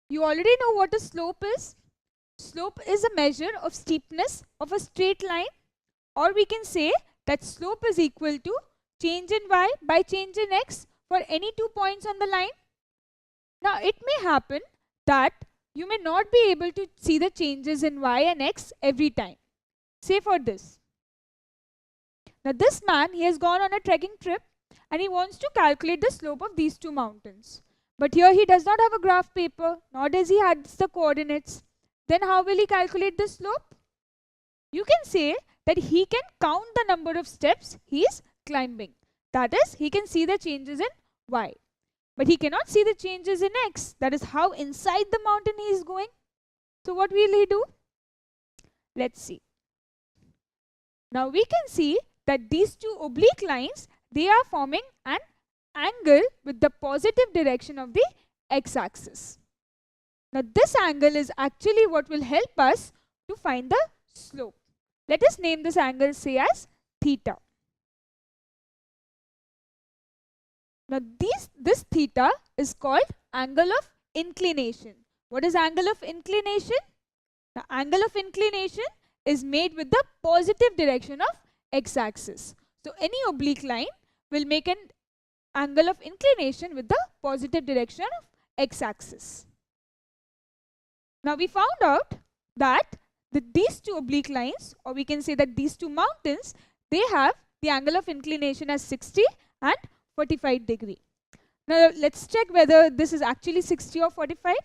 You already know what a slope is. Slope is a measure of steepness of a straight line, or we can say that slope is equal to change in y by change in x for any 2 points on the line. Now it may happen that you may not be able to see the changes in y and x every time. Say for this. Now this man, he has gone on a trekking trip and he wants to calculate the slope of these two mountains. But here he does not have a graph paper, nor does he have the coordinates. Then how will he calculate the slope? You can say that he can count the number of steps he is climbing. That is, he can see the changes in y. But he cannot see the changes in x. That is how inside the mountain he is going. So what will he do? Let's see. Now we can see that these two oblique lines, they are forming an angle with the positive direction of the x-axis. Now this angle is actually what will help us to find the slope. Let us name this angle, say, as theta. Now this theta is called angle of inclination. What is angle of inclination? The angle of inclination is made with the positive direction of x-axis. So any oblique line will make an angle of inclination with the positive direction of x-axis. Now we found out that these two oblique lines, or we can say that these two mountains, they have the angle of inclination as 60 and 45 degree. Now let's check whether this is actually 60 or 45.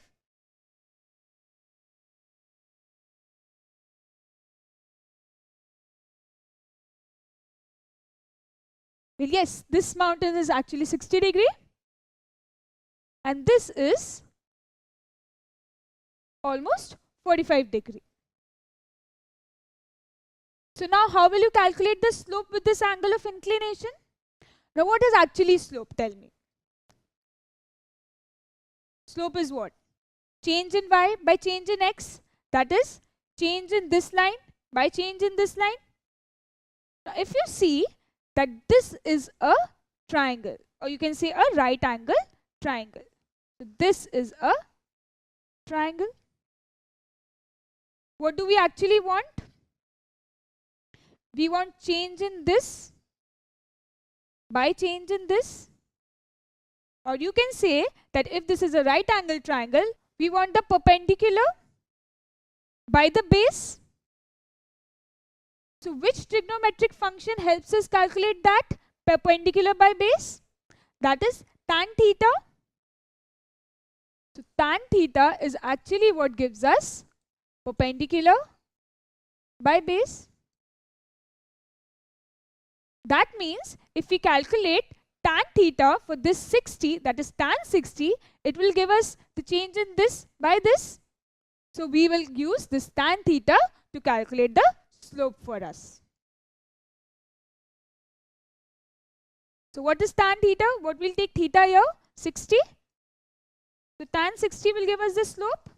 Well, yes, this mountain is actually 60 degree and this is almost 45 degree. So now how will you calculate the slope with this angle of inclination? Now what is actually slope? Tell me. Slope is what? Change in y by change in x. That is change in this line by change in this line. Now if you see that this is a triangle, or you can say a right angle triangle. So this is a triangle. What do we actually want? We want change in this by change in this. Or you can say that if this is a right angle triangle, we want the perpendicular by the base. So which trigonometric function helps us calculate that perpendicular by base? That is tan theta. So tan theta is actually what gives us perpendicular by base. That means if we calculate tan theta for this 60, that is tan 60, it will give us the change in this by this. So we will use this tan theta to calculate the slope for us. So what is tan theta? What will take theta here? 60. So tan 60 will give us the slope.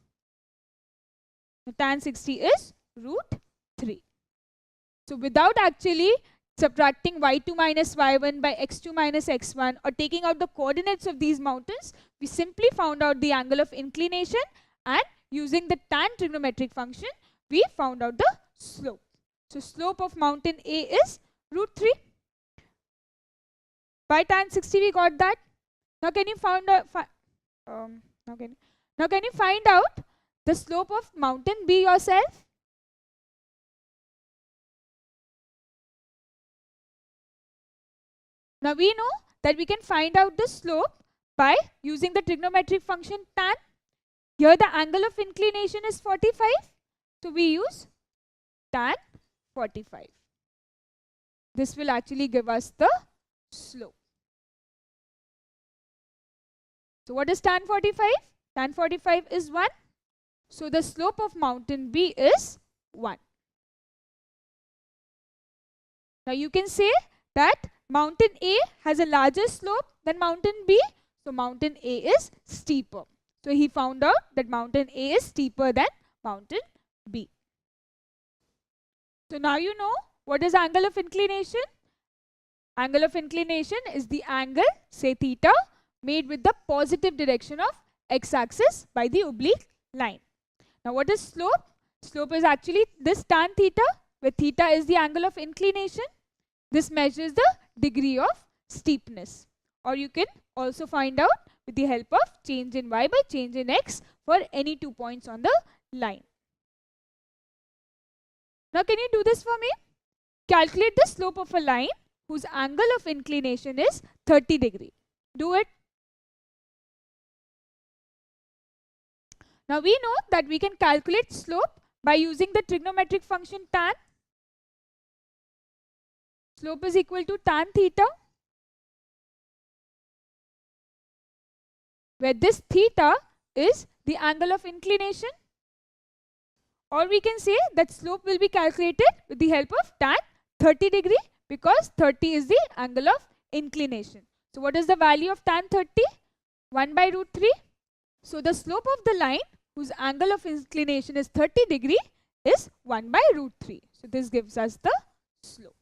So tan 60 is root 3. So without actually subtracting y2 minus y1 by x2 minus x1 or taking out the coordinates of these mountains, we simply found out the angle of inclination, and using the tan trigonometric function, we found out the slope. So slope of mountain A is root 3. By tan 60 we got that. Now can you find out the slope of mountain B yourself? Now we know that we can find out the slope by using the trigonometric function tan. Here the angle of inclination is 45. So we use tan 45. This will actually give us the slope. So what is tan 45? Tan 45 is 1. So the slope of mountain B is 1. Now you can say that mountain A has a larger slope than mountain B. So mountain A is steeper. So he found out that mountain A is steeper than mountain B. So now you know what is angle of inclination. Angle of inclination is the angle, say theta, made with the positive direction of x-axis by the oblique line. Now what is slope? Slope is actually this tan theta, where theta is the angle of inclination. This measures the degree of steepness. Or you can also find out with the help of change in y by change in x for any 2 points on the line. Now can you do this for me? Calculate the slope of a line whose angle of inclination is 30 degree. Do it. Now we know that we can calculate slope by using the trigonometric function tan. Slope is equal to tan theta, where this theta is the angle of inclination. Or we can say that slope will be calculated with the help of tan 30 degree, because 30 is the angle of inclination. So what is the value of tan 30? 1 by root 3. So the slope of the line whose angle of inclination is 30 degree is 1 by root 3. So this gives us the slope.